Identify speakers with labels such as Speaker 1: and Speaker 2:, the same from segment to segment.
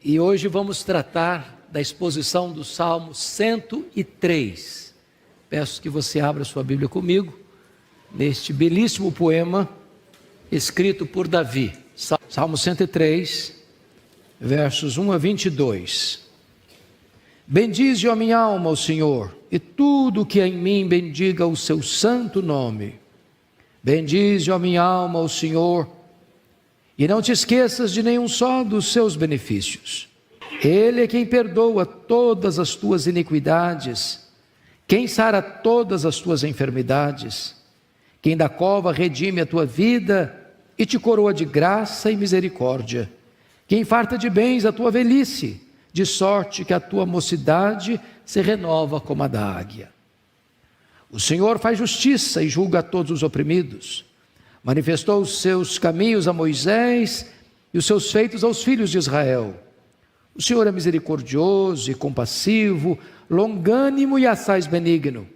Speaker 1: E hoje vamos tratar da exposição do Salmo 103. Peço que você abra sua Bíblia comigo, neste belíssimo poema escrito por Davi. Salmo 103, versos 1 a 22. Bendize, ó minha alma, o Senhor, e tudo que é em mim bendiga o seu santo nome. Bendize, ó minha alma, o Senhor, e não te esqueças de nenhum só dos seus benefícios. Ele é quem perdoa todas as tuas iniquidades, quem sara todas as tuas enfermidades, quem da cova redime a tua vida e te coroa de graça e misericórdia, quem farta de bens a tua velhice, de sorte que a tua mocidade se renova como a da águia. O Senhor faz justiça e julga a todos os oprimidos. Manifestou os seus caminhos a Moisés e os seus feitos aos filhos de Israel. O Senhor é misericordioso e compassivo, longânimo e assaz benigno.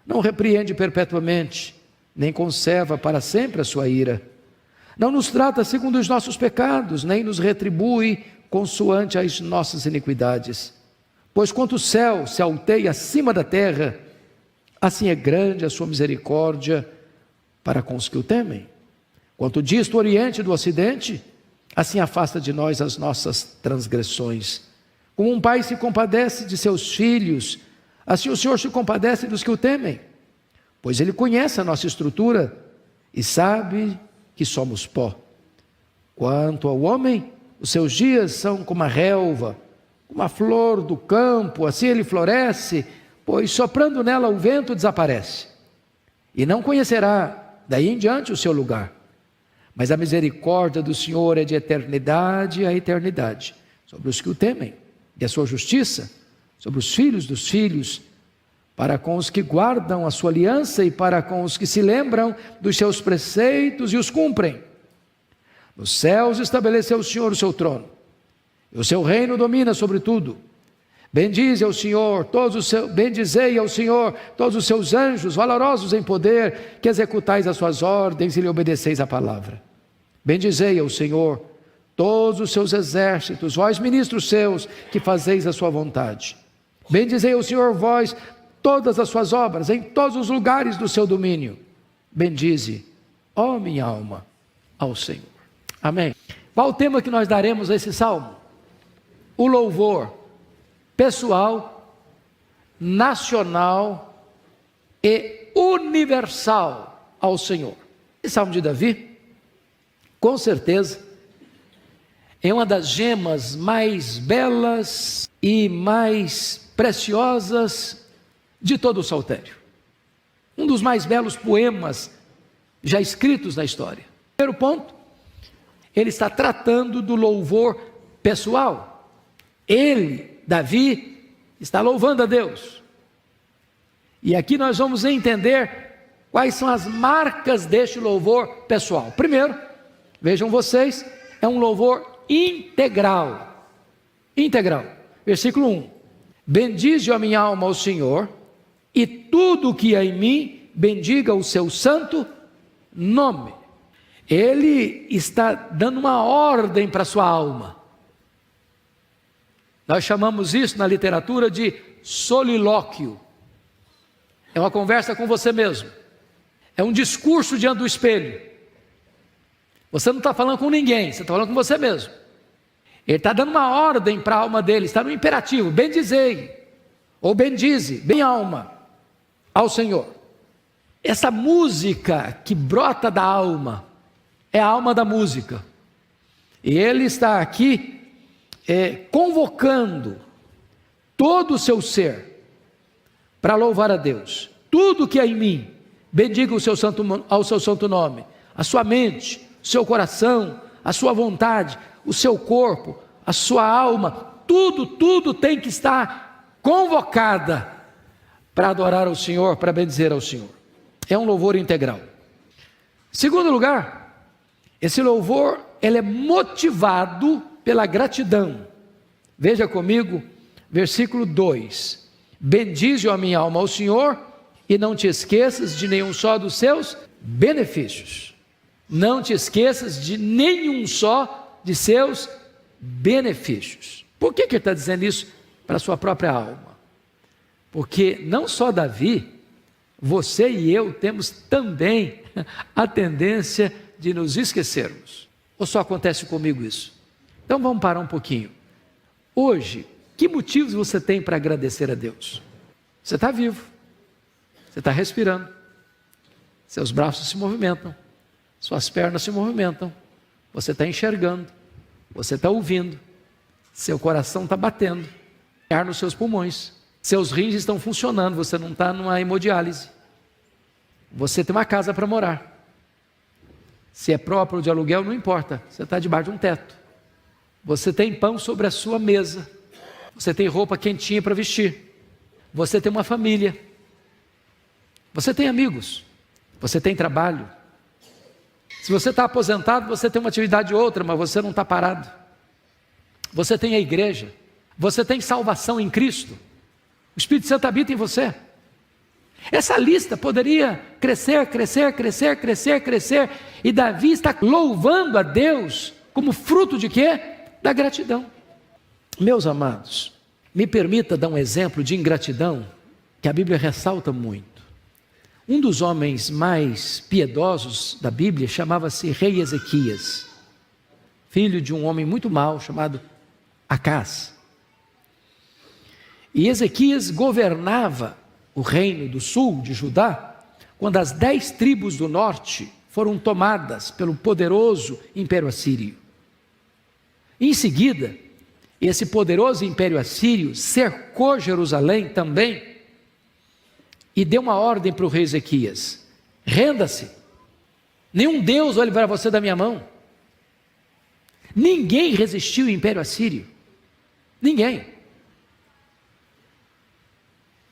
Speaker 1: Não repreende perpetuamente, nem conserva para sempre a sua ira. Não nos trata segundo os nossos pecados, nem nos retribui consoante as nossas iniquidades. Pois quanto o céu se alteia acima da terra, assim é grande a sua misericórdia para com os que o temem. Quanto disto o oriente do ocidente, assim afasta de nós as nossas transgressões. Como um pai se compadece de seus filhos, assim o Senhor se compadece dos que o temem. Pois Ele conhece a nossa estrutura e sabe que somos pó. Quanto ao homem, os seus dias são como a relva, como a flor do campo, assim ele floresce, pois soprando nela o vento desaparece. E não conhecerá daí em diante o seu lugar. Mas a misericórdia do Senhor é de eternidade a eternidade, sobre os que o temem, e a sua justiça sobre os filhos dos filhos, para com os que guardam a sua aliança e para com os que se lembram dos seus preceitos e os cumprem. Nos céus estabeleceu o Senhor o seu trono, e o seu reino domina sobre tudo. Bendizei ao Senhor todos os seus anjos, valorosos em poder, que executais as suas ordens e lhe obedeceis a palavra. Bendizei ao Senhor todos os seus exércitos, vós ministros seus, que fazeis a sua vontade. Bendizei ao Senhor vós todas as suas obras, em todos os lugares do seu domínio. Bendize, ó minha alma, ao Senhor. Amém. Qual o tema que nós daremos a esse salmo? O louvor pessoal, nacional e universal ao Senhor. Esse salmo de Davi, com certeza, é uma das gemas mais belas e mais preciosas de todo o saltério. Um dos mais belos poemas já escritos na história. Primeiro ponto, ele está tratando do louvor pessoal. Davi está louvando a Deus. E aqui nós vamos entender quais são as marcas deste louvor pessoal. Primeiro, vejam vocês, é um louvor integral. Integral. Versículo 1. Bendize a minha alma ao Senhor, e tudo que há em mim, bendiga o seu santo nome. Ele está dando uma ordem para a sua alma. Nós chamamos isso na literatura de solilóquio. É uma conversa com você mesmo. É um discurso diante do espelho. Você não está falando com ninguém, você está falando com você mesmo. Ele está dando uma ordem para a alma dele, está no imperativo: bendizei, ou bendize, minha alma, ao Senhor. Essa música que brota da alma, é a alma da música. E ele está aqui convocando todo o seu ser para louvar a Deus. Tudo que há em mim, bendiga ao seu santo nome. A sua mente, o seu coração, a sua vontade, o seu corpo, a sua alma, tudo tem que estar convocada para adorar ao Senhor, para bendizer ao Senhor. É um louvor integral. Segundo lugar, esse louvor ele é motivado pela gratidão. Veja comigo, versículo 2. Bendize a minha alma ao Senhor, e não te esqueças de nenhum só dos seus benefícios. Não te esqueças de nenhum só de seus benefícios. Por que ele está dizendo isso? Para a sua própria alma. Porque não só Davi, você e eu temos também a tendência de nos esquecermos. Ou só acontece comigo isso? Então vamos parar um pouquinho. Hoje, que motivos você tem para agradecer a Deus? Você está vivo, você está respirando, seus braços se movimentam, suas pernas se movimentam, você está enxergando, você está ouvindo, seu coração está batendo, ar nos seus pulmões, seus rins estão funcionando, você não está numa hemodiálise, você tem uma casa para morar, se é próprio ou de aluguel não importa, você está debaixo de um teto, você tem pão sobre a sua mesa, você tem roupa quentinha para vestir, você tem uma família, você tem amigos, você tem trabalho. Se você está aposentado, você tem uma atividade ou outra, mas você não está parado. Você tem a igreja, você tem salvação em Cristo, o Espírito Santo habita em você. Essa lista poderia crescer, e Davi está louvando a Deus como fruto de quê? Da gratidão. Meus amados, me permita dar um exemplo de ingratidão que a Bíblia ressalta muito. Um dos homens mais piedosos da Bíblia chamava-se rei Ezequias, filho de um homem muito mau chamado Acás. E Ezequias governava o reino do sul de Judá, quando as 10 tribos do norte foram tomadas pelo poderoso Império Assírio. Em seguida, esse poderoso Império Assírio cercou Jerusalém também, e deu uma ordem para o rei Ezequias: renda-se, nenhum Deus vai livrar você da minha mão. Ninguém resistiu ao Império Assírio, ninguém.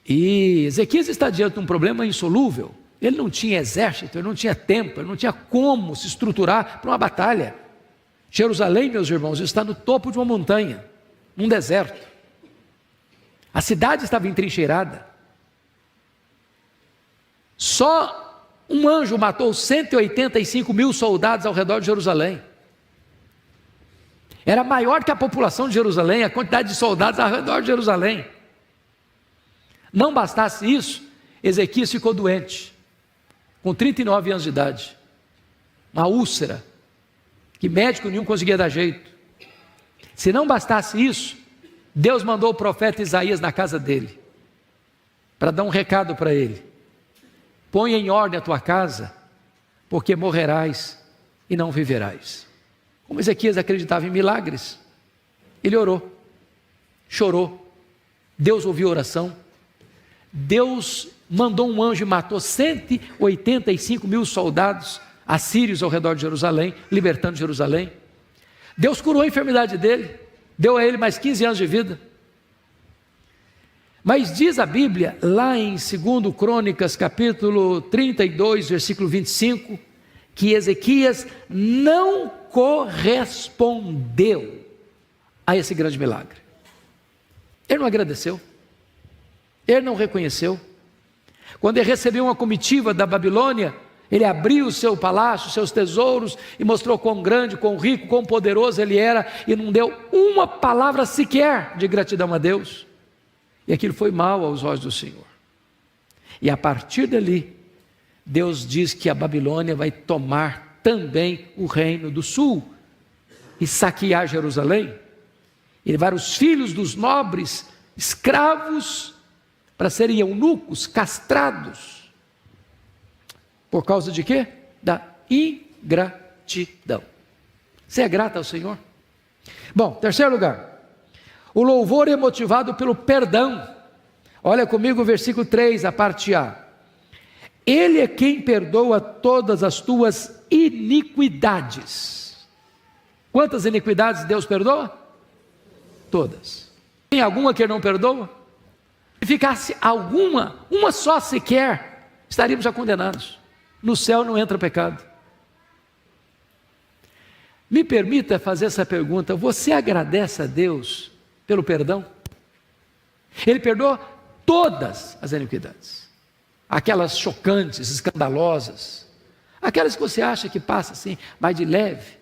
Speaker 1: E Ezequias está diante de um problema insolúvel, ele não tinha exército, ele não tinha tempo, ele não tinha como se estruturar para uma batalha. Jerusalém, meus irmãos, está no topo de uma montanha, num deserto, a cidade estava entrincheirada. Só um anjo matou 185 mil soldados ao redor de Jerusalém. Era maior que a população de Jerusalém, a quantidade de soldados ao redor de Jerusalém. Não bastasse isso, Ezequias ficou doente, com 39 anos de idade, uma úlcera, que médico nenhum conseguia dar jeito. Se não bastasse isso, Deus mandou o profeta Isaías na casa dele, para dar um recado para ele: põe em ordem a tua casa, porque morrerás e não viverás. Como Ezequias acreditava em milagres, ele orou, chorou, Deus ouviu a oração, Deus mandou um anjo e matou 185 mil soldados assírios ao redor de Jerusalém, libertando Jerusalém. Deus curou a enfermidade dele, deu a ele mais 15 anos de vida. Mas diz a Bíblia, lá em 2 Crônicas, capítulo 32, versículo 25, que Ezequias não correspondeu a esse grande milagre. Ele não agradeceu, ele não reconheceu. Quando ele recebeu uma comitiva da Babilônia, ele abriu o seu palácio, seus tesouros, e mostrou quão grande, quão rico, quão poderoso ele era, e não deu uma palavra sequer de gratidão a Deus. E aquilo foi mal aos olhos do Senhor. E a partir dali, Deus diz que a Babilônia vai tomar também o reino do sul e saquear Jerusalém, e levar os filhos dos nobres, escravos, para serem eunucos, castrados. Por causa de quê? Da ingratidão. Você é grato ao Senhor? Bom, terceiro lugar, o louvor é motivado pelo perdão. Olha comigo o versículo 3, a parte A. Ele é quem perdoa todas as tuas iniquidades. Quantas iniquidades Deus perdoa? Todas. Tem alguma que Ele não perdoa? Se ficasse alguma, uma só sequer, estaríamos já condenados. No céu não entra pecado. Me permita fazer essa pergunta: você agradece a Deus pelo perdão? Ele perdoa todas as iniquidades, aquelas chocantes, escandalosas, aquelas que você acha que passa assim, mas de leve.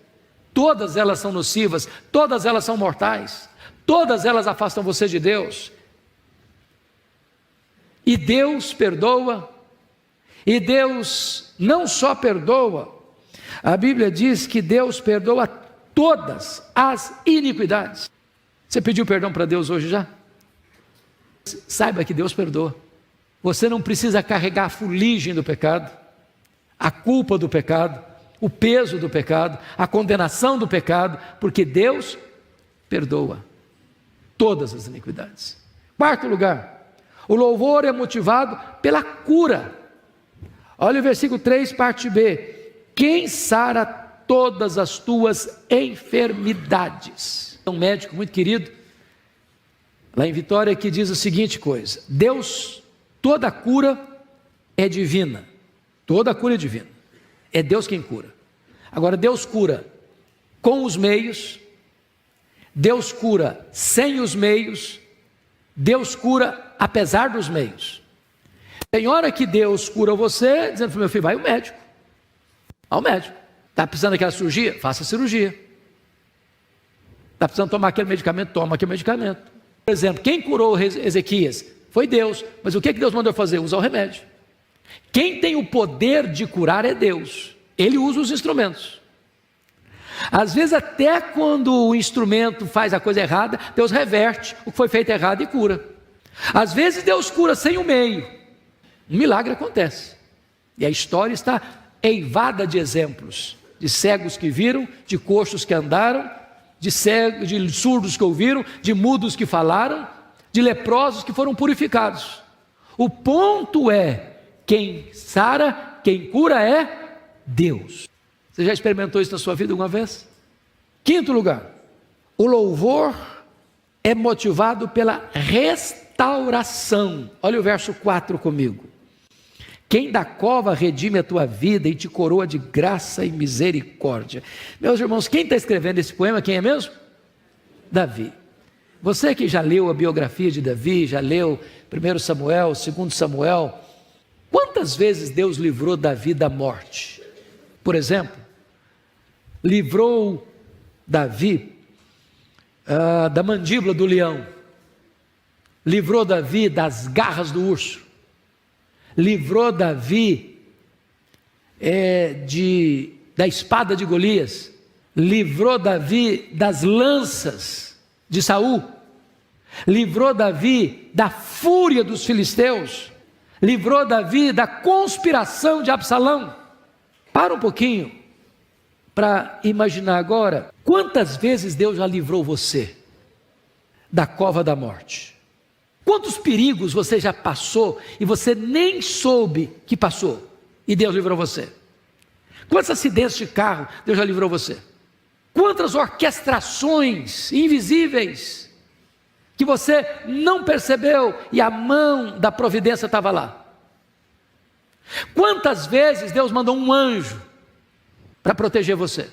Speaker 1: Todas elas são nocivas, todas elas são mortais, todas elas afastam você de Deus. E Deus perdoa, e Deus não só perdoa, a Bíblia diz que Deus perdoa todas as iniquidades. Você pediu perdão para Deus hoje já? Saiba que Deus perdoa. Você não precisa carregar a fuligem do pecado, a culpa do pecado, o peso do pecado, a condenação do pecado, porque Deus perdoa todas as iniquidades. Quarto lugar, o louvor é motivado pela cura. Olha o versículo 3, parte B. Quem sara todas as tuas enfermidades? Um médico muito querido, lá em Vitória, que diz a seguinte coisa: Deus, toda cura é divina. Toda cura é divina. É Deus quem cura. Agora, Deus cura com os meios, Deus cura sem os meios, Deus cura apesar dos meios. Tem hora que Deus cura você, dizendo para o meu filho, vai ao médico. Ao médico. Está precisando daquela cirurgia? Faça a cirurgia. Está precisando tomar aquele medicamento? Toma aquele medicamento. Por exemplo, quem curou Ezequias? Foi Deus. Mas o que Deus mandou fazer? Usar o remédio. Quem tem o poder de curar é Deus. Ele usa os instrumentos. Às vezes até quando o instrumento faz a coisa errada, Deus reverte o que foi feito errado e cura. Às vezes Deus cura sem o meio. Um milagre acontece. E a história está eivada de exemplos. De cegos que viram, de coxos que andaram, de surdos que ouviram, de mudos que falaram, de leprosos que foram purificados. O ponto é, quem sara, quem cura é Deus. Você já experimentou isso na sua vida alguma vez? Quinto lugar, o louvor é motivado pela restauração. Olha o verso 4 comigo. Quem da cova redime a tua vida e te coroa de graça e misericórdia. Meus irmãos, quem está escrevendo esse poema, quem é mesmo? Davi. Você que já leu a biografia de Davi, já leu 1 Samuel, 2 Samuel, quantas vezes Deus livrou Davi da morte? Por exemplo, livrou Davi da mandíbula do leão, livrou Davi das garras do urso, livrou Davi da espada de Golias, livrou Davi das lanças de Saul, livrou Davi da fúria dos filisteus, livrou Davi da conspiração de Absalão. Para um pouquinho para imaginar agora, quantas vezes Deus já livrou você da cova da morte? Quantos perigos você já passou e você nem soube que passou e Deus livrou você? Quantos acidentes de carro Deus já livrou você? Quantas orquestrações invisíveis que você não percebeu e a mão da providência estava lá? Quantas vezes Deus mandou um anjo para proteger você?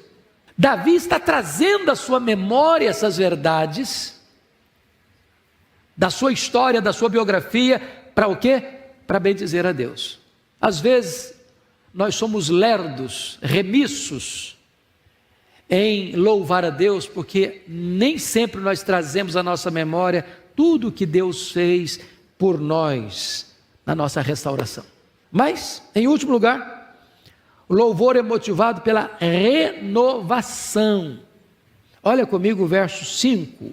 Speaker 1: Davi está trazendo à sua memória essas verdades da sua história, da sua biografia, para o quê? Para bendizer a Deus. Às vezes nós somos lerdos, remissos em louvar a Deus, porque nem sempre nós trazemos à nossa memória tudo o que Deus fez por nós na nossa restauração. Mas, em último lugar, o louvor é motivado pela renovação. Olha comigo o verso 5.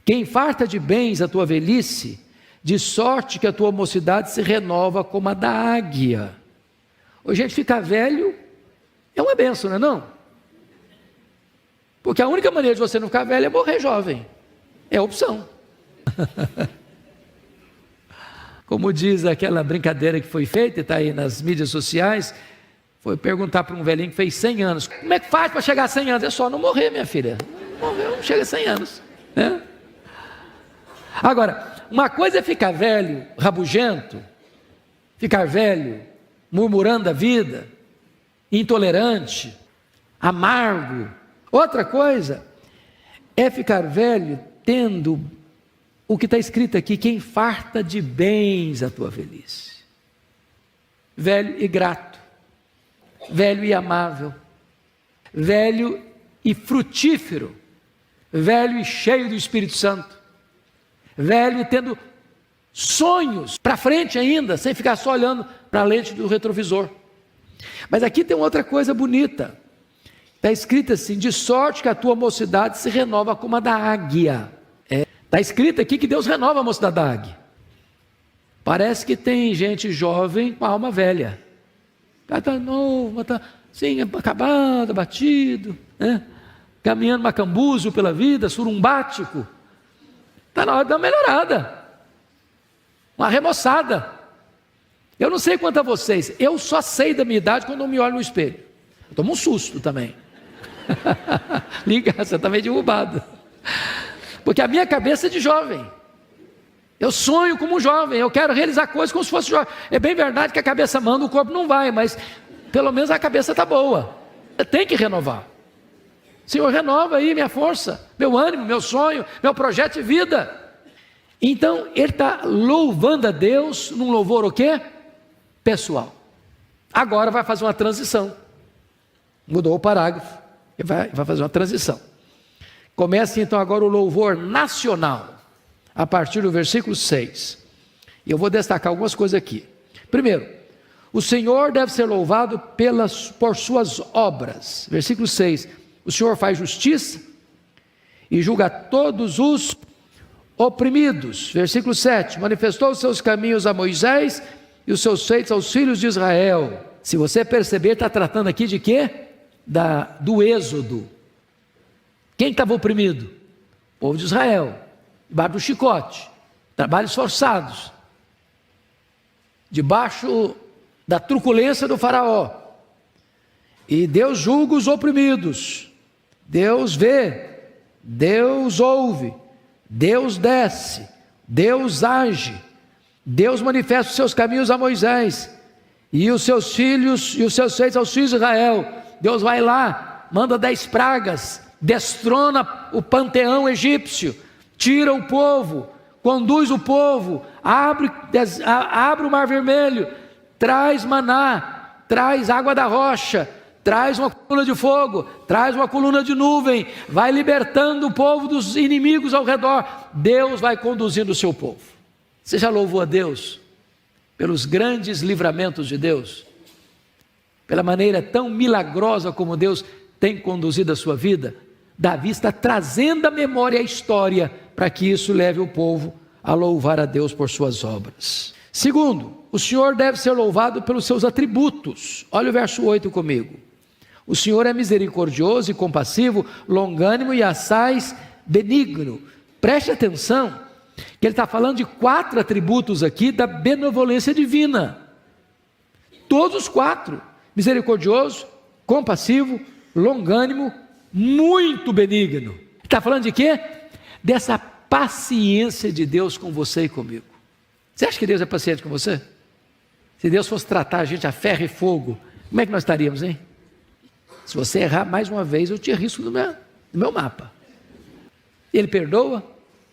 Speaker 1: Quem farta de bens a tua velhice, de sorte que a tua mocidade se renova como a da águia. Hoje, gente, ficar velho é uma bênção, não é não? Porque a única maneira de você não ficar velho é morrer jovem. É a opção. Como diz aquela brincadeira que foi feita, está aí nas mídias sociais, foi perguntar para um velhinho que fez 100 anos, como é que faz para chegar a 100 anos? É só não morrer, minha filha. Não morreu, não chega a 100 anos. Né? Agora, uma coisa é ficar velho, rabugento, ficar velho, murmurando a vida, intolerante, amargo. Outra coisa é ficar velho tendo o que está escrito aqui, quem farta de bens a tua velhice. Velho e grato, velho e amável, velho e frutífero, velho e cheio do Espírito Santo, velho e tendo sonhos para frente ainda, sem ficar só olhando para a lente do retrovisor. Mas aqui tem outra coisa bonita, está escrito assim: de sorte que a tua mocidade se renova como a da águia. Está escrito aqui que Deus renova a mocidade da águia. Parece que tem gente jovem com a alma velha, está novo, está assim, acabado, abatido, né? Caminhando macambúzio pela vida, surumbático. Está na hora de dar uma melhorada, uma remoçada. Eu não sei quanto a vocês, eu só sei da minha idade quando eu me olho no espelho. Eu tomo um susto também. Liga, você está meio derrubado. Porque a minha cabeça é de jovem. Eu sonho como um jovem, eu quero realizar coisas como se fosse jovem. É bem verdade que a cabeça manda, o corpo não vai, mas pelo menos a cabeça está boa. Tem que renovar. Senhor, renova aí minha força, meu ânimo, meu sonho, meu projeto de vida. Então, ele está louvando a Deus num louvor o quê? Pessoal. Agora vai fazer uma transição. Mudou o parágrafo, vai fazer uma transição. Começa então agora o louvor nacional, a partir do versículo 6. E eu vou destacar algumas coisas aqui. Primeiro, o Senhor deve ser louvado por suas obras. Versículo 6. O Senhor faz justiça e julga todos os oprimidos. Versículo 7. Manifestou os seus caminhos a Moisés e os seus feitos aos filhos de Israel. Se você perceber, está tratando aqui de quê? Do êxodo. Quem estava oprimido? O povo de Israel, debaixo do chicote, trabalhos forçados, debaixo da truculência do faraó. E Deus julga os oprimidos, Deus vê, Deus ouve, Deus desce, Deus age, Deus manifesta os seus caminhos a Moisés, e os seus filhos e os seus feitos aos filhos de Israel. Deus vai lá, manda 10 pragas, destrona o panteão egípcio, tira o povo, conduz o povo, abre o mar vermelho, traz maná, traz água da rocha, traz uma coluna de fogo, traz uma coluna de nuvem, vai libertando o povo dos inimigos ao redor. Deus vai conduzindo o seu povo. Você já louvou a Deus pelos grandes livramentos de Deus? Pela maneira tão milagrosa como Deus tem conduzido a sua vida? Davi está trazendo à memória a história para que isso leve o povo a louvar a Deus por suas obras. Segundo, o Senhor deve ser louvado pelos seus atributos. Olha o verso 8 comigo. O Senhor é misericordioso e compassivo, longânimo e assaz benigno. Preste atenção, que ele está falando de 4 atributos aqui da benevolência divina. Todos os 4. Misericordioso, compassivo, longânimo, muito benigno. Está falando de quê? Dessa paciência de Deus com você e comigo. Você acha que Deus é paciente com você? Se Deus fosse tratar a gente a ferro e fogo, como é que nós estaríamos, hein? Se você errar mais uma vez, eu te risco do meu mapa. Ele perdoa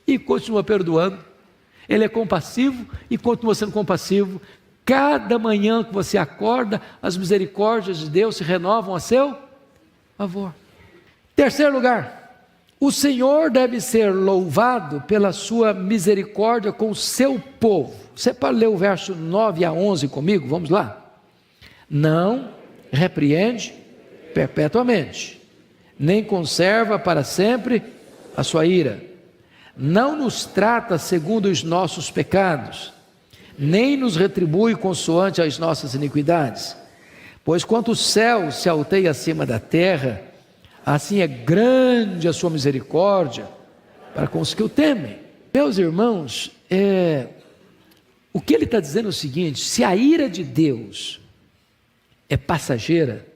Speaker 1: e continua perdoando. Ele é compassivo e continua sendo compassivo. Cada manhã que você acorda, as misericórdias de Deus se renovam a seu favor. Terceiro lugar, o Senhor deve ser louvado pela sua misericórdia com o seu povo. Você pode ler o verso 9 a 11 comigo? Vamos lá. Não repreende perpetuamente, nem conserva para sempre a sua ira. Não nos trata segundo os nossos pecados, nem nos retribui consoante as nossas iniquidades. Pois quanto o céu se alteia acima da terra, assim é grande a sua misericórdia para com os que o temem. Meus irmãos, o que ele está dizendo é o seguinte: se a ira de Deus é passageira,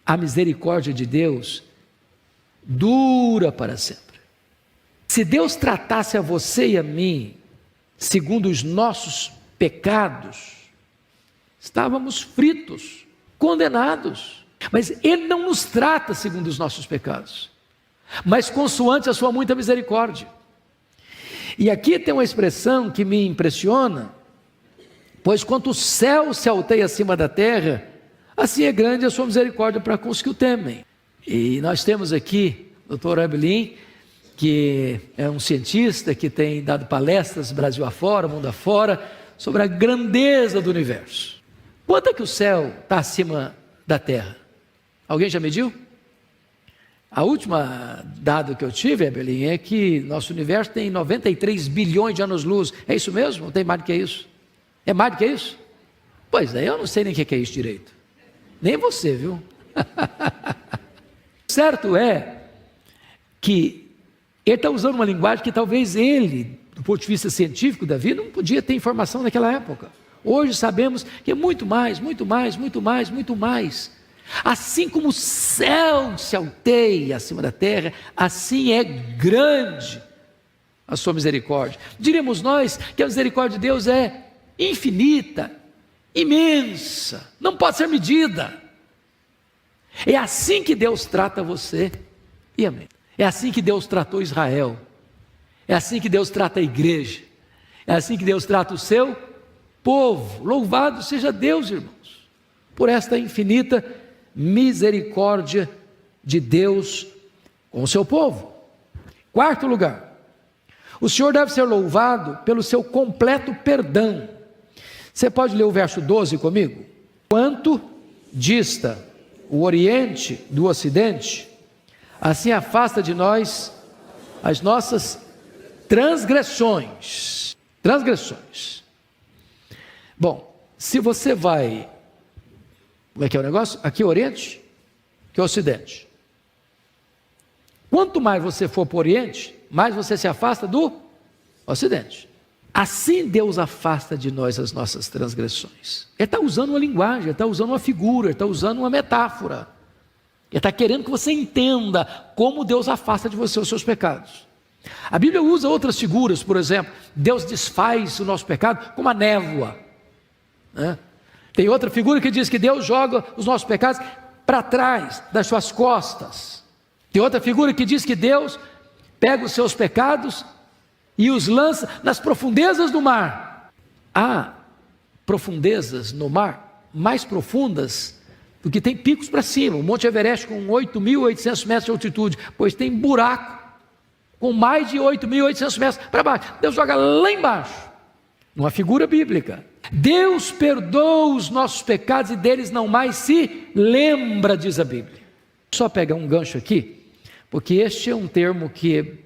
Speaker 1: a misericórdia de Deus dura para sempre. Se Deus tratasse a você e a mim segundo os nossos pecados, estávamos fritos, condenados. Mas Ele não nos trata segundo os nossos pecados, mas consoante a sua muita misericórdia. E aqui tem uma expressão que me impressiona: pois quanto o céu se alteia acima da terra, assim é grande a sua misericórdia para com os que o temem. E nós temos aqui, Dr. Abelin, que é um cientista que tem dado palestras Brasil afora, mundo afora, sobre a grandeza do universo. Quanto é que o céu está acima da terra? Alguém já mediu? A última dado que eu tive, Evelyn, é que nosso universo tem 93 bilhões de anos-luz. É isso mesmo? Não tem mais do que isso? É mais do que isso? Pois é, eu não sei nem o que é isso direito. Nem você, viu? Certo é que ele está usando uma linguagem que talvez ele, do ponto de vista científico da vida, não podia ter informação naquela época. Hoje sabemos que é muito mais, muito mais, muito mais, muito mais. Assim como o céu se alteia acima da terra, assim é grande a sua misericórdia. Diríamos nós que a misericórdia de Deus é infinita, imensa, não pode ser medida. É assim que Deus trata você e a mim. É assim que Deus tratou Israel. É assim que Deus trata a igreja. É assim que Deus trata o seu povo. Louvado seja Deus, irmãos, por esta infinita misericórdia de Deus com o seu povo. Quarto lugar, o Senhor deve ser louvado pelo seu completo perdão. Você pode ler o verso 12 comigo? Quanto dista o Oriente do Ocidente, assim afasta de nós as nossas transgressões. Transgressões. Bom, se você vai, como é que é o negócio? Aqui é Oriente, aqui é Ocidente. Quanto mais você for para o Oriente, mais você se afasta do Ocidente. Assim Deus afasta de nós as nossas transgressões. Ele está usando uma linguagem, ele está usando uma figura, ele está usando uma metáfora. Ele está querendo que você entenda como Deus afasta de você os seus pecados. A Bíblia usa outras figuras, por exemplo, Deus desfaz o nosso pecado como a névoa, né? Tem outra figura que diz que Deus joga os nossos pecados para trás das suas costas. Tem outra figura que diz que Deus pega os seus pecados e os lança nas profundezas do mar. Há profundezas no mar mais profundas do que tem picos para cima. O Monte Everest com 8.800 metros de altitude, pois tem buraco com mais de 8.800 metros para baixo. Deus joga lá embaixo, numa figura bíblica. Deus perdoa os nossos pecados e deles não mais se lembra, diz a Bíblia. Só pegar um gancho aqui, porque este é um termo que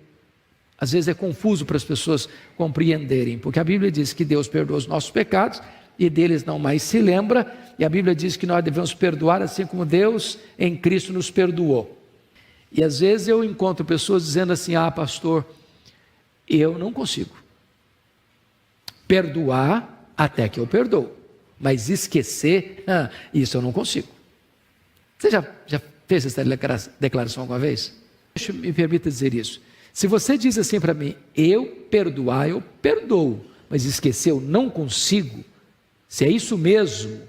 Speaker 1: às vezes é confuso para as pessoas compreenderem, porque a Bíblia diz que Deus perdoa os nossos pecados e deles não mais se lembra, e a Bíblia diz que nós devemos perdoar assim como Deus em Cristo nos perdoou. E às vezes eu encontro pessoas dizendo assim: ah, pastor, eu não consigo perdoar até que eu perdoo, mas esquecer, isso eu não consigo. Você já fez essa declaração alguma vez? Me permita dizer isso. Se você diz assim para mim: eu perdoar, eu perdoo, mas esquecer eu não consigo, se é isso mesmo,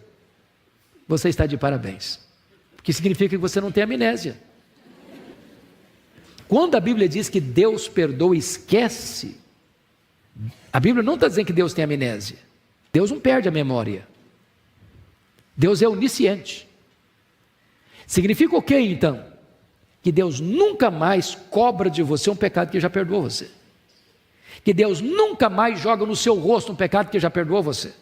Speaker 1: você está de parabéns, porque significa que você não tem amnésia. Quando a Bíblia diz que Deus perdoa e esquece, a Bíblia não está dizendo que Deus tem amnésia. Deus não perde a memória. Deus é onisciente. Significa o quê então? Que Deus nunca mais cobra de você um pecado que já perdoou você. Que Deus nunca mais joga no seu rosto um pecado que já perdoou você.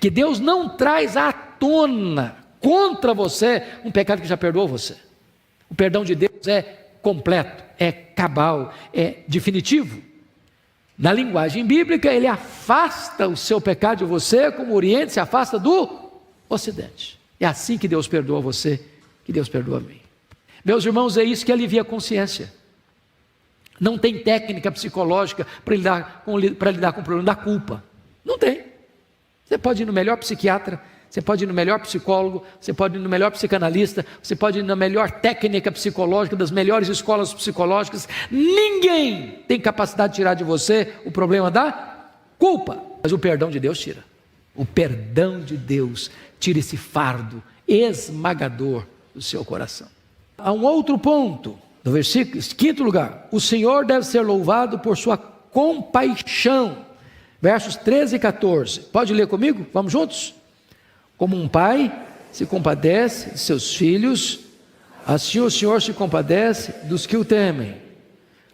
Speaker 1: Que Deus não traz à tona contra você um pecado que já perdoou você. O perdão de Deus é completo, é cabal, é definitivo. Na linguagem bíblica, ele afasta o seu pecado de você, como o Oriente se afasta do Ocidente. É assim que Deus perdoa você, que Deus perdoa a mim. Meus irmãos, é isso que alivia a consciência. Não tem técnica psicológica para lidar com o problema da culpa. Não tem. Você pode ir no melhor psiquiatra, você pode ir no melhor psicólogo, você pode ir no melhor psicanalista, você pode ir na melhor técnica psicológica, das melhores escolas psicológicas. Ninguém tem capacidade de tirar de você o problema da culpa. Mas o perdão de Deus tira. O perdão de Deus tira esse fardo esmagador do seu coração. Há um outro ponto, no versículo, quinto lugar: o Senhor deve ser louvado por sua compaixão. Versos 13 e 14. Pode ler comigo? Vamos juntos? Como um pai se compadece de seus filhos, assim o Senhor se compadece dos que o temem,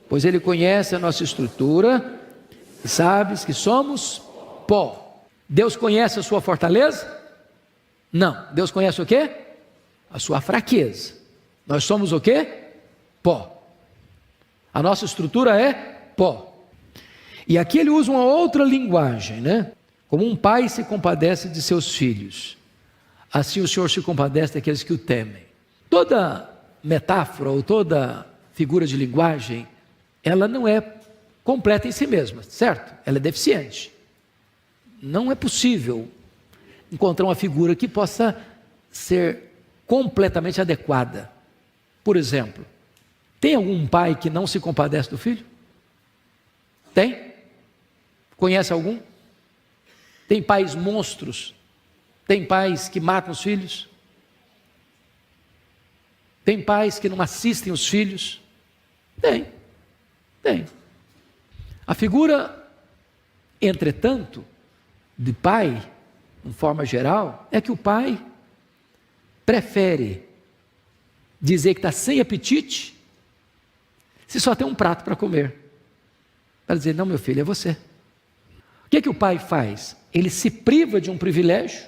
Speaker 1: pois Ele conhece a nossa estrutura e sabe que somos pó. Deus conhece a sua fortaleza? Não. Deus conhece o quê? A sua fraqueza. Nós somos o quê? Pó. A nossa estrutura é pó. E aqui ele usa uma outra linguagem, né? Como um pai se compadece de seus filhos, assim o Senhor se compadece daqueles que o temem. Toda metáfora ou toda figura de linguagem, ela não é completa em si mesma, certo? Ela é deficiente. Não é possível encontrar uma figura que possa ser completamente adequada. Por exemplo, tem algum pai que não se compadece do filho? Tem? Conhece algum? Tem pais monstros? Tem pais que matam os filhos? Tem pais que não assistem os filhos? Tem. A figura, entretanto, de pai, de forma geral, é que o pai prefere dizer que está sem apetite se só tem um prato para comer. Para dizer, não, meu filho, é você. O que o pai faz? Ele se priva de um privilégio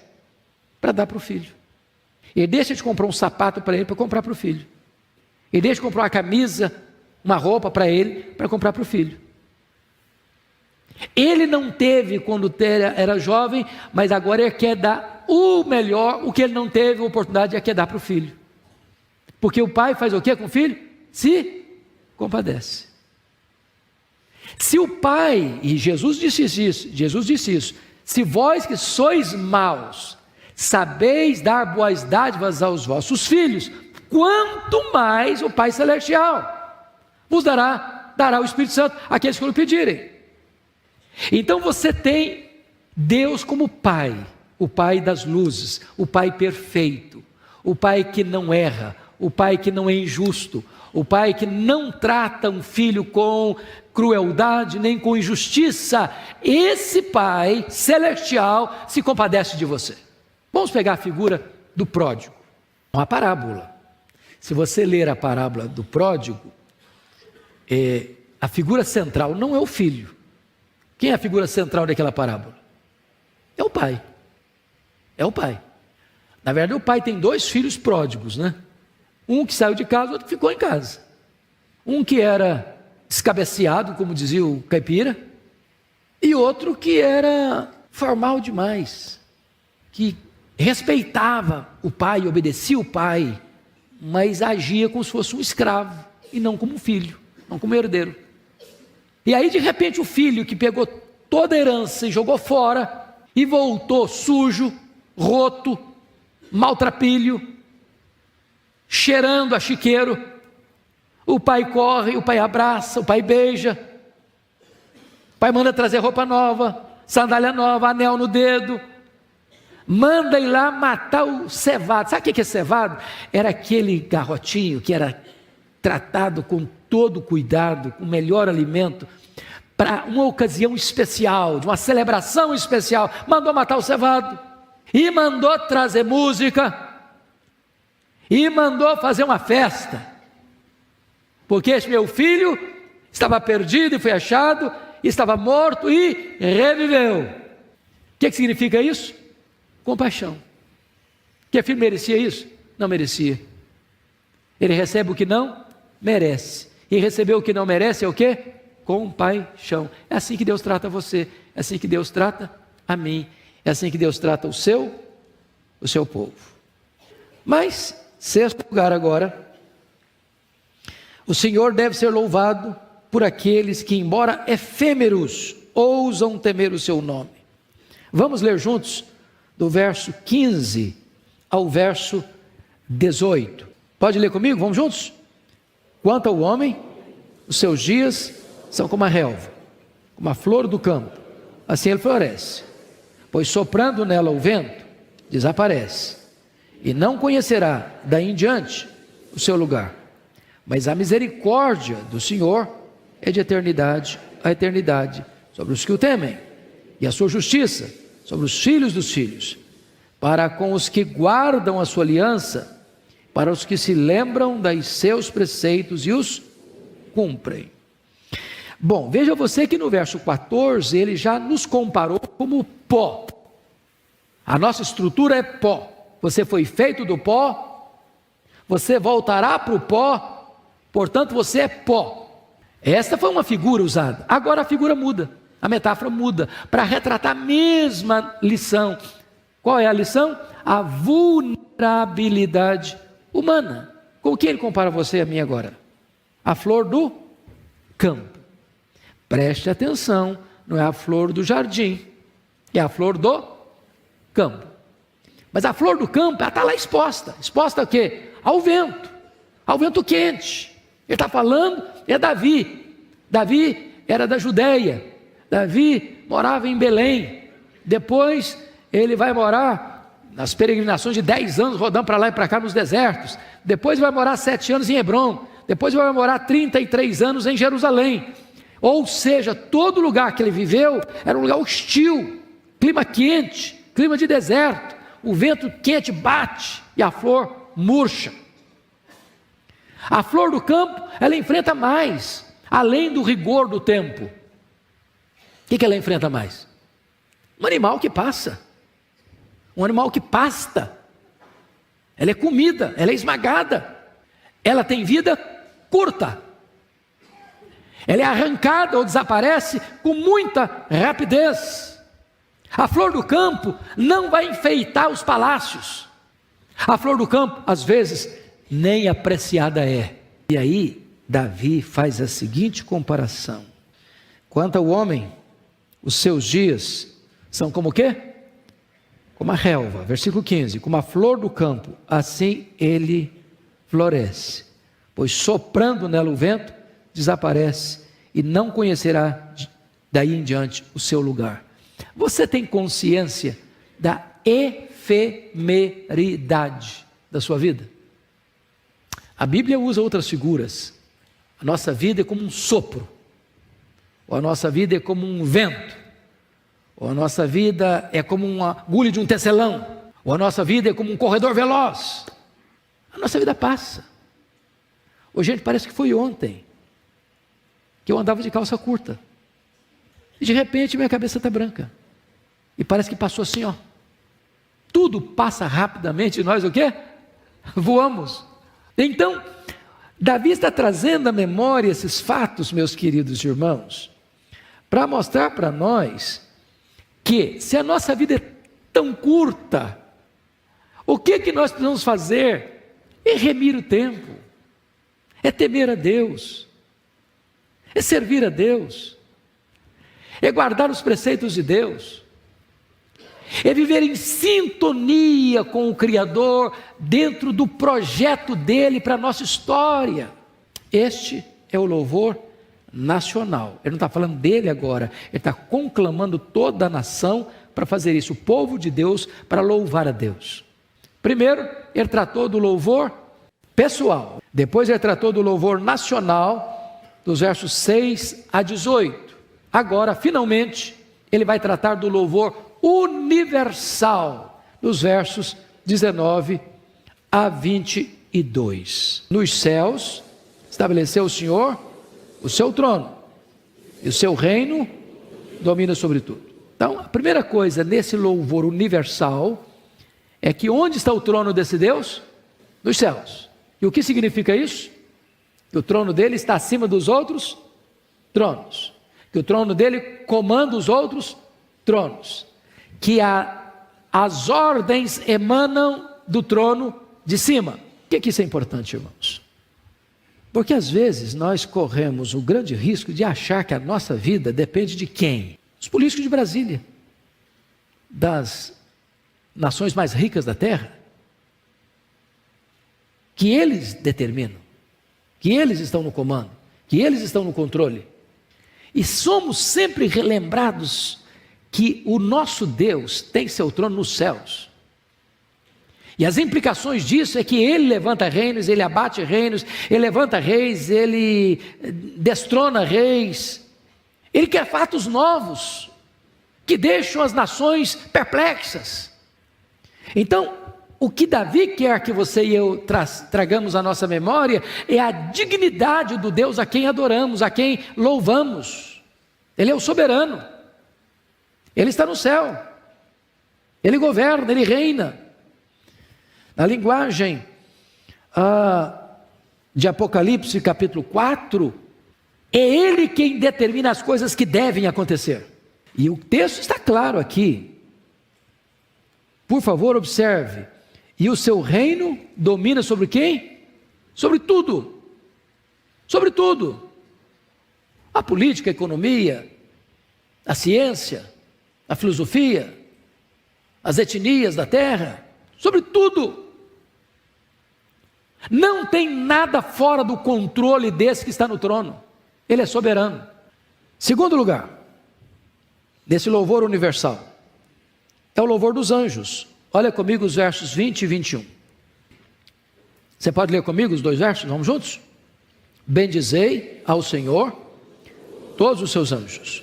Speaker 1: para dar para o filho. Ele deixa de comprar um sapato para ele para comprar para o filho. Ele deixa de comprar uma camisa, uma roupa para ele para comprar para o filho. Ele não teve quando era jovem, mas agora ele quer dar o melhor, o que ele não teve a oportunidade, ele quer dar para o filho. Porque o pai faz o que com o filho? Se compadece. Se o pai, e Jesus disse isso, se vós que sois maus, sabeis dar boas dádivas aos vossos filhos, quanto mais o Pai Celestial vos dará o Espírito Santo àqueles que o pedirem. Então você tem Deus como Pai, o Pai das luzes, o Pai perfeito, o Pai que não erra, o Pai que não é injusto, o Pai que não trata um filho com crueldade nem com injustiça. Esse Pai celestial se compadece de você. Vamos pegar a figura do pródigo, uma parábola. Se você ler a parábola do pródigo, a figura central não é o filho. Quem é a figura central daquela parábola? É o pai. É o pai. Na verdade, o pai tem dois filhos pródigos, né? Um que saiu de casa, outro que ficou em casa. Um que era descabeceado, como dizia o caipira, e outro que era formal demais, que respeitava o pai, obedecia o pai, mas agia como se fosse um escravo, e não como um filho, não como herdeiro. E aí de repente o filho que pegou toda a herança e jogou fora, e voltou sujo, roto, maltrapilho, cheirando a chiqueiro, o pai corre, o pai abraça, o pai beija, o pai manda trazer roupa nova, sandália nova, anel no dedo, manda ir lá matar o cevado. Sabe o que é cevado? Era aquele garrotinho que era tratado com todo cuidado, com o melhor alimento, para uma ocasião especial, de uma celebração especial. Mandou matar o cevado, e mandou trazer música, e mandou fazer uma festa, porque esse meu filho estava perdido e foi achado, estava morto e reviveu. O que significa isso? Compaixão. Que filho merecia isso? Não merecia. Ele recebe o que não merece, e receber o que não merece é o quê? Compaixão. É assim que Deus trata você, é assim que Deus trata a mim, é assim que Deus trata o seu povo. Mas, sexto lugar agora, o Senhor deve ser louvado por aqueles que, embora efêmeros, ousam temer o seu nome. Vamos ler juntos do verso 15 ao verso 18. Pode ler comigo? Vamos juntos? Quanto ao homem, os seus dias são como a relva, como a flor do campo, assim ele floresce, pois soprando nela o vento, desaparece, e não conhecerá daí em diante o seu lugar. Mas a misericórdia do Senhor é de eternidade a eternidade sobre os que o temem, e a sua justiça sobre os filhos dos filhos, para com os que guardam a sua aliança, para os que se lembram dos seus preceitos e os cumprem. Bom, veja você que no verso 14 ele já nos comparou como pó. A nossa estrutura é pó. Você foi feito do pó, você voltará para o pó, portanto você é pó. Esta foi uma figura usada. Agora a figura muda, a metáfora muda, para retratar a mesma lição. Qual é a lição? A vulnerabilidade humana. Com o que ele compara você e a mim agora? A flor do campo. Preste atenção, não é a flor do jardim, é a flor do campo. Mas a flor do campo, ela está lá exposta. Exposta a quê? Ao vento quente. Ele está falando, é Davi. Davi era da Judéia. Davi morava em Belém. Depois ele vai morar nas peregrinações de 10 anos, rodando para lá e para cá nos desertos. Depois vai morar 7 anos em Hebrom. Depois vai morar 33 anos em Jerusalém. Ou seja, todo lugar que ele viveu era um lugar hostil, clima quente, clima de deserto. O vento quente bate e a flor murcha. A flor do campo, ela enfrenta mais, além do rigor do tempo. O que ela enfrenta mais? Um animal que passa, um animal que pasta. Ela é comida, ela é esmagada, ela tem vida curta. Ela é arrancada ou desaparece com muita rapidez. A flor do campo não vai enfeitar os palácios. A flor do campo, às vezes, nem apreciada é. E aí, Davi faz a seguinte comparação. Quanto ao homem, os seus dias são como o quê? Como a relva, versículo 15. Como a flor do campo, assim ele floresce. Pois soprando nela o vento, desaparece e não conhecerá daí em diante o seu lugar. Você tem consciência da efemeridade da sua vida? A Bíblia usa outras figuras. A nossa vida é como um sopro, ou a nossa vida é como um vento, ou a nossa vida é como uma agulha de um tecelão, ou a nossa vida é como um corredor veloz. A nossa vida passa. Hoje, gente, parece que foi ontem que eu andava de calça curta. E de repente minha cabeça está branca. E parece que passou assim, ó. Tudo passa rapidamente e nós o quê? Voamos. Então, Davi está trazendo à memória esses fatos, meus queridos irmãos, para mostrar para nós que se a nossa vida é tão curta, o que nós precisamos fazer? É remir o tempo, é temer a Deus, é servir a Deus, é guardar os preceitos de Deus, é viver em sintonia com o Criador, dentro do projeto dele para a nossa história. Este é o louvor nacional. Ele não está falando dele agora, ele está conclamando toda a nação para fazer isso, o povo de Deus, para louvar a Deus. Primeiro, ele tratou do louvor pessoal, depois ele tratou do louvor nacional, dos versos 6 a 18. Agora, finalmente, ele vai tratar do louvor universal, dos versos 19 a 22. Nos céus, estabeleceu o Senhor o seu trono, e o seu reino domina sobre tudo. Então, a primeira coisa nesse louvor universal é que onde está o trono desse Deus? Nos céus. E o que significa isso? Que o trono dele está acima dos outros tronos, que o trono dele comanda os outros tronos, que as ordens emanam do trono de cima. Por que isso é importante, irmãos? Porque às vezes nós corremos o grande risco de achar que a nossa vida depende de quem? Os políticos de Brasília, das nações mais ricas da terra, que eles determinam, que eles estão no comando, que eles estão no controle. E somos sempre relembrados que o nosso Deus tem seu trono nos céus. E as implicações disso é que ele levanta reinos, ele abate reinos, ele levanta reis, ele destrona reis. Ele quer fatos novos, que deixam as nações perplexas. Então, o que Davi quer que você e eu tragamos à nossa memória é a dignidade do Deus a quem adoramos, a quem louvamos. Ele é o soberano, Ele está no céu, Ele governa, Ele reina. Na linguagem de Apocalipse capítulo 4, é Ele quem determina as coisas que devem acontecer. E o texto está claro aqui. Por favor, observe. E o seu reino domina sobre quem? Sobre tudo. Sobre tudo. A política, a economia, a ciência, a filosofia, as etnias da terra, sobre tudo. Não tem nada fora do controle desse que está no trono. Ele é soberano. Segundo lugar, desse louvor universal, é o louvor dos anjos. Olha comigo os versos 20 e 21. Você pode ler comigo os dois versos? Vamos juntos? Bendizei ao Senhor todos os seus anjos,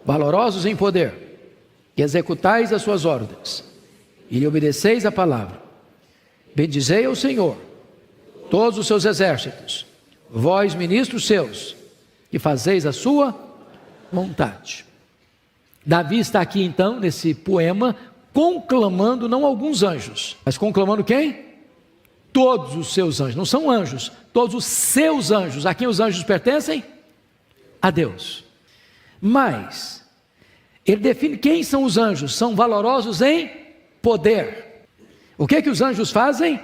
Speaker 1: valorosos em poder, e executais as suas ordens, e lhe obedeceis a palavra. Bendizei ao Senhor todos os seus exércitos, vós ministros seus, que fazeis a sua vontade. Davi está aqui então, nesse poema, conclamando não alguns anjos, mas conclamando quem? Todos os seus anjos, não são anjos, todos os seus anjos. A quem os anjos pertencem? A Deus. Mas ele define quem são os anjos. São valorosos em poder. O que os anjos fazem?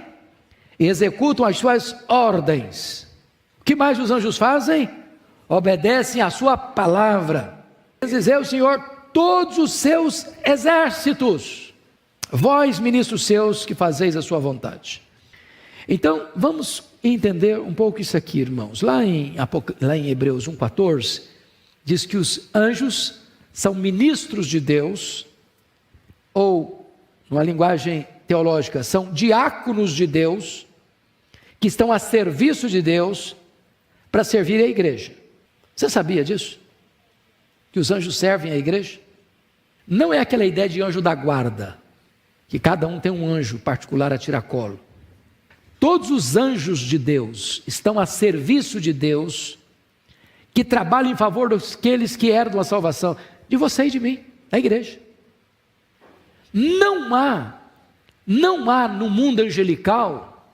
Speaker 1: Executam as suas ordens. O que mais os anjos fazem? Obedecem à sua palavra. Bendizei o Senhor todos os seus exércitos, vós ministros seus que fazeis a sua vontade. Então vamos entender um pouco isso aqui, irmãos. Lá em Hebreus 1,14 diz que os anjos são ministros de Deus, ou numa linguagem teológica, são diáconos de Deus, que estão a serviço de Deus para servir a igreja. Você sabia disso? Que os anjos servem a igreja? Não é aquela ideia de anjo da guarda, que cada um tem um anjo particular a tiracolo. Todos os anjos de Deus estão a serviço de Deus, que trabalham em favor daqueles que herdam a salvação, de você e de mim, da igreja. Não há no mundo angelical,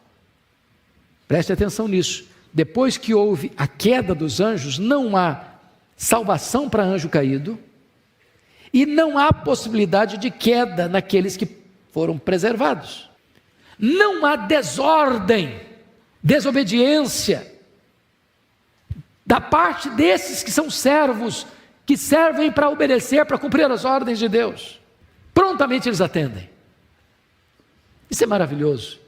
Speaker 1: preste atenção nisso, depois que houve a queda dos anjos, não há salvação para anjo caído, e não há possibilidade de queda naqueles que foram preservados. Não há desordem, desobediência, da parte desses que são servos, que servem para obedecer, para cumprir as ordens de Deus. Prontamente eles atendem. Isso é maravilhoso.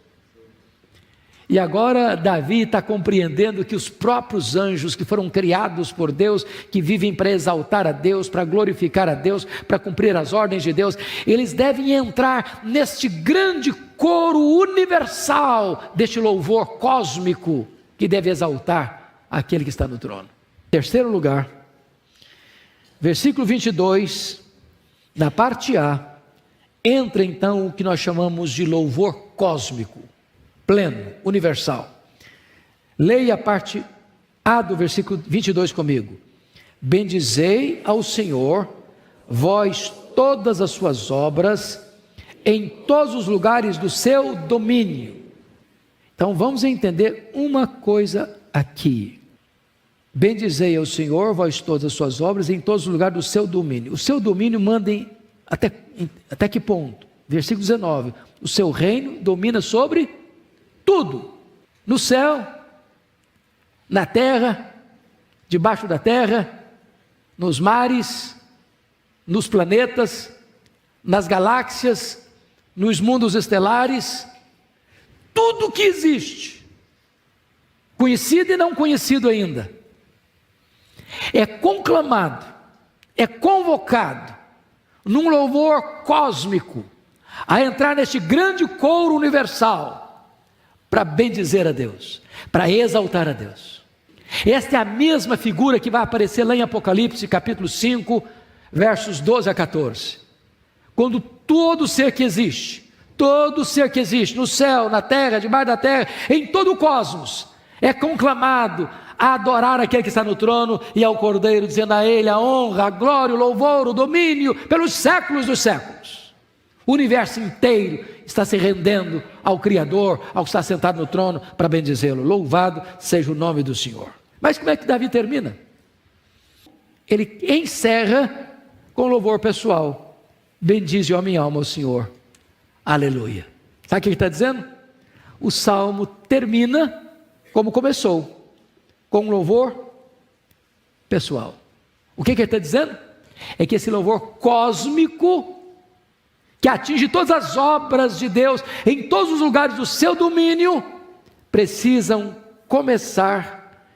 Speaker 1: E agora Davi está compreendendo que os próprios anjos que foram criados por Deus, que vivem para exaltar a Deus, para glorificar a Deus, para cumprir as ordens de Deus, eles devem entrar neste grande coro universal, deste louvor cósmico, que deve exaltar aquele que está no trono. Terceiro lugar, versículo 22, na parte A, entra então o que nós chamamos de louvor cósmico, pleno, universal. Leia a parte A do versículo 22 comigo. Bendizei ao Senhor, vós todas as suas obras, em todos os lugares do seu domínio. Então vamos entender uma coisa aqui. Bendizei ao Senhor, vós todas as suas obras, em todos os lugares do seu domínio. O seu domínio mandem até que ponto? Versículo 19. O seu reino domina sobre tudo, no céu, na terra, debaixo da terra, nos mares, nos planetas, nas galáxias, nos mundos estelares, tudo que existe, conhecido e não conhecido ainda, é conclamado, é convocado, num louvor cósmico, a entrar neste grande coro universal, para bendizer a Deus, para exaltar a Deus. Esta é a mesma figura que vai aparecer lá em Apocalipse capítulo 5, versos 12 a 14, quando todo ser que existe, Todo ser que existe, no céu, na terra, debaixo da terra, em todo o cosmos, é conclamado a adorar aquele que está no trono e ao Cordeiro, dizendo a ele a honra, a glória, o louvor, o domínio, pelos séculos dos séculos. O universo inteiro está se rendendo ao Criador, ao que está sentado no trono, para bendizê-lo. Louvado seja o nome do Senhor. Mas como é que Davi termina? Ele encerra com louvor pessoal. Bendize, ó minha alma, o Senhor. Aleluia. Sabe o que ele está dizendo? O salmo termina como começou, com louvor pessoal. O que ele está dizendo? É que esse louvor cósmico, que atinge todas as obras de Deus, em todos os lugares do seu domínio, precisam começar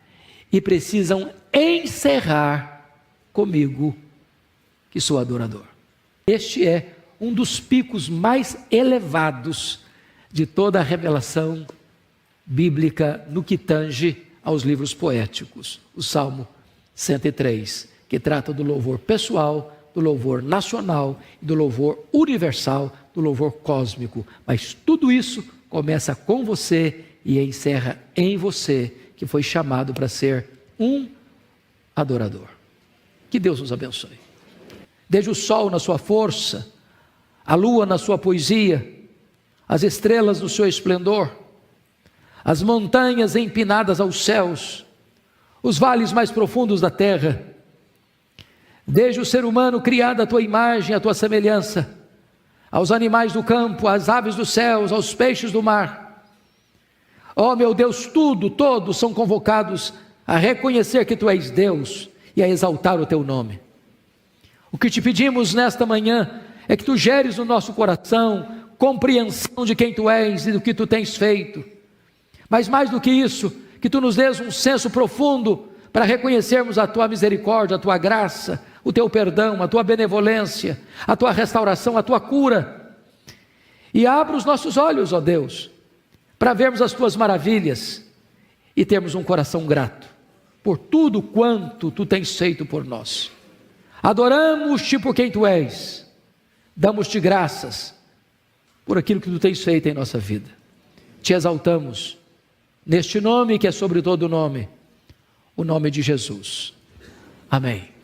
Speaker 1: e precisam encerrar comigo, que sou adorador. Este é um dos picos mais elevados de toda a revelação bíblica no que tange aos livros poéticos. O Salmo 103, que trata do louvor pessoal, do louvor nacional, do louvor universal, do louvor cósmico. Mas tudo isso começa com você e encerra em você, que foi chamado para ser um adorador. Que Deus nos abençoe. Desde o sol na sua força, a lua na sua poesia, as estrelas no seu esplendor, as montanhas empinadas aos céus, os vales mais profundos da terra, desde o ser humano criado à tua imagem, à tua semelhança, aos animais do campo, às aves dos céus, aos peixes do mar. Ó meu Deus, todos são convocados a reconhecer que tu és Deus e a exaltar o teu nome. O que te pedimos nesta manhã é que tu geres no nosso coração compreensão de quem tu és e do que tu tens feito. Mas mais do que isso, que tu nos dês um senso profundo para reconhecermos a tua misericórdia, a tua graça, o teu perdão, a tua benevolência, a tua restauração, a tua cura. E abra os nossos olhos, ó Deus, para vermos as tuas maravilhas e termos um coração grato por tudo quanto tu tens feito por nós. Adoramos-te por quem tu és, damos-te graças por aquilo que tu tens feito em nossa vida. Te exaltamos neste nome que é sobre todo nome, o nome de Jesus. Amém.